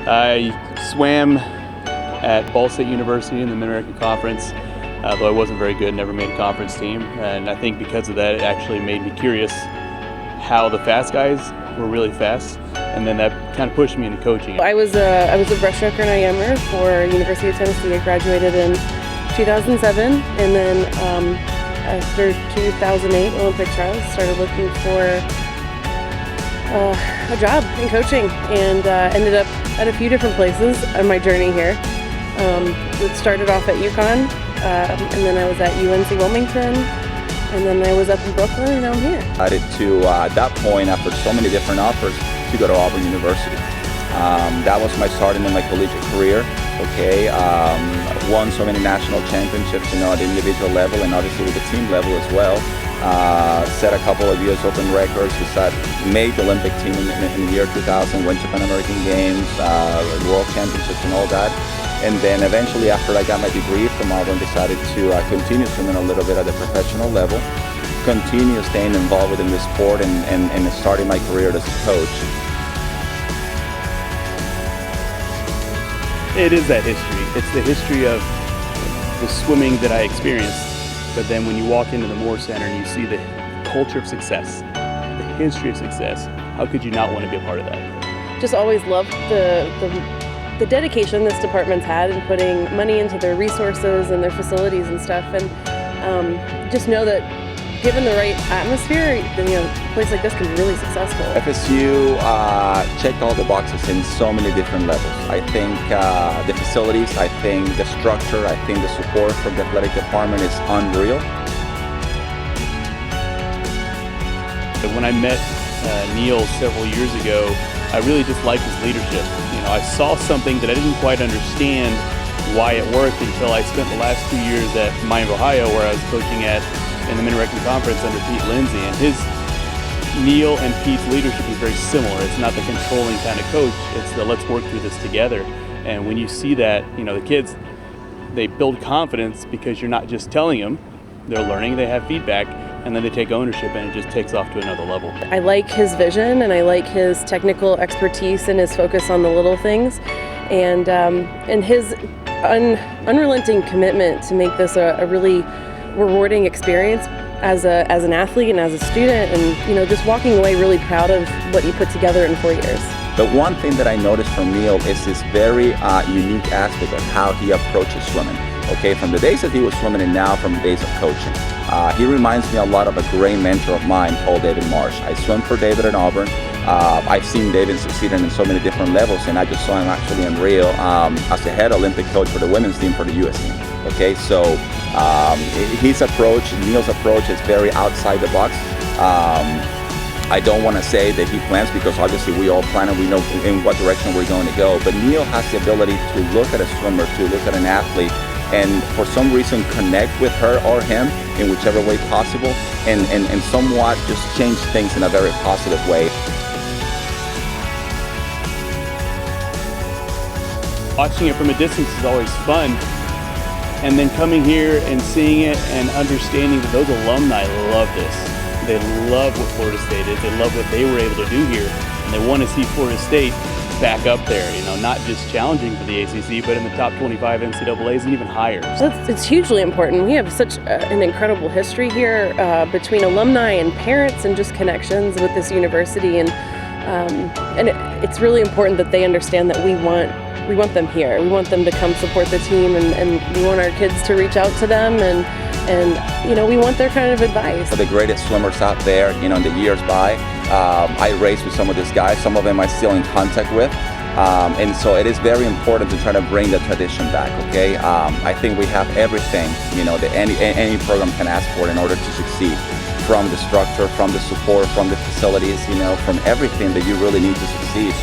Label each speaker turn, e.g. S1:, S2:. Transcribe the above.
S1: I swam at Ball State University in the Mid-American Conference, though I wasn't very good, never made a conference team. And I think because of that, it actually made me curious how the fast guys were really fast. And then that kind of pushed me into coaching.
S2: I was a breaststroker and IMer for University of Tennessee. I graduated in 2007, and then after 2008 Olympic trials, started looking for a job in coaching, and ended up at a few different places on my journey here. It started off at UConn, and then I was at UNC Wilmington, and then I was up in Brooklyn, and now I'm here.
S3: I decided to, at that point, after so many different offers, to go to Auburn University. That was my starting in my collegiate career. Okay, won so many national championships, at the individual level and obviously with the team level as well. Set a couple of US Open records. Made the Olympic team in the year 2000. Went to Pan American Games, World Championships, and all that. And then eventually, after I got my degree from Auburn, decided to continue swimming a little bit at the professional level, continue staying involved within the sport, and starting my career as a coach.
S1: It is that history. It's the history of the swimming that I experienced. But then when you walk into the Moore Center and you see the culture of success, the history of success, how could you not want to be a part of that?
S2: Just always loved the dedication this department's had in putting money into their resources and their facilities and stuff, and just know that given the right atmosphere, a place like this can be really successful.
S3: FSU checked all the boxes in so many different levels. I think the facilities, I think the structure, I think the support from the athletic department is unreal.
S1: When I met NEAL several years ago, I really just liked his leadership. I saw something that I didn't quite understand why it worked until I spent the last 2 years at Miami, Ohio, where I was coaching in the Mid-American Conference under Pete Lindsay, and his NEAL and Pete's leadership is very similar. It's not the controlling kind of coach, it's the let's work through this together. And when you see that, the kids, they build confidence because you're not just telling them, they're learning, they have feedback, and then they take ownership, and it just takes off to another level.
S2: I like his vision, and I like his technical expertise and his focus on the little things, and his unrelenting commitment to make this a really rewarding experience as an athlete and as a student, and just walking away really proud of what you put together in 4 years.
S3: The one thing that I noticed from NEAL is this very unique aspect of how he approaches swimming. Okay, from the days that he was swimming and now from the days of coaching. He reminds me a lot of a great mentor of mine called David Marsh. I swim for David at Auburn. I've seen David succeed in so many different levels, and I just saw him actually in Rio as the head Olympic coach for the women's team for the U.S. team. Okay, so his approach, NEAL's approach, is very outside the box. I don't want to say that he plans, because obviously we all plan and we know in what direction we're going to go, but NEAL has the ability to look at a swimmer, to look at an athlete, and for some reason connect with her or him in whichever way possible, and somewhat just change things in a very positive way.
S1: Watching it from a distance is always fun, and then coming here and seeing it and understanding that those alumni love this. They love what Florida State is, they love what they were able to do here, and they want to see Florida State back up there, not just challenging for the ACC, but in the top 25 NCAAs and even higher.
S2: It's hugely important. We have such an incredible history here between alumni and parents, and just connections with this university, and it's really important that they understand that we want them here. We want them to come support the team, and we want our kids to reach out to them, and we want their kind of advice.
S3: The greatest swimmers out there, in the years by, I raced with some of these guys. Some of them I'm still in contact with, and so it is very important to try to bring the tradition back. Okay, I think we have everything that any program can ask for in order to succeed. From the structure, from the support, from the facilities, from everything that you really need to succeed.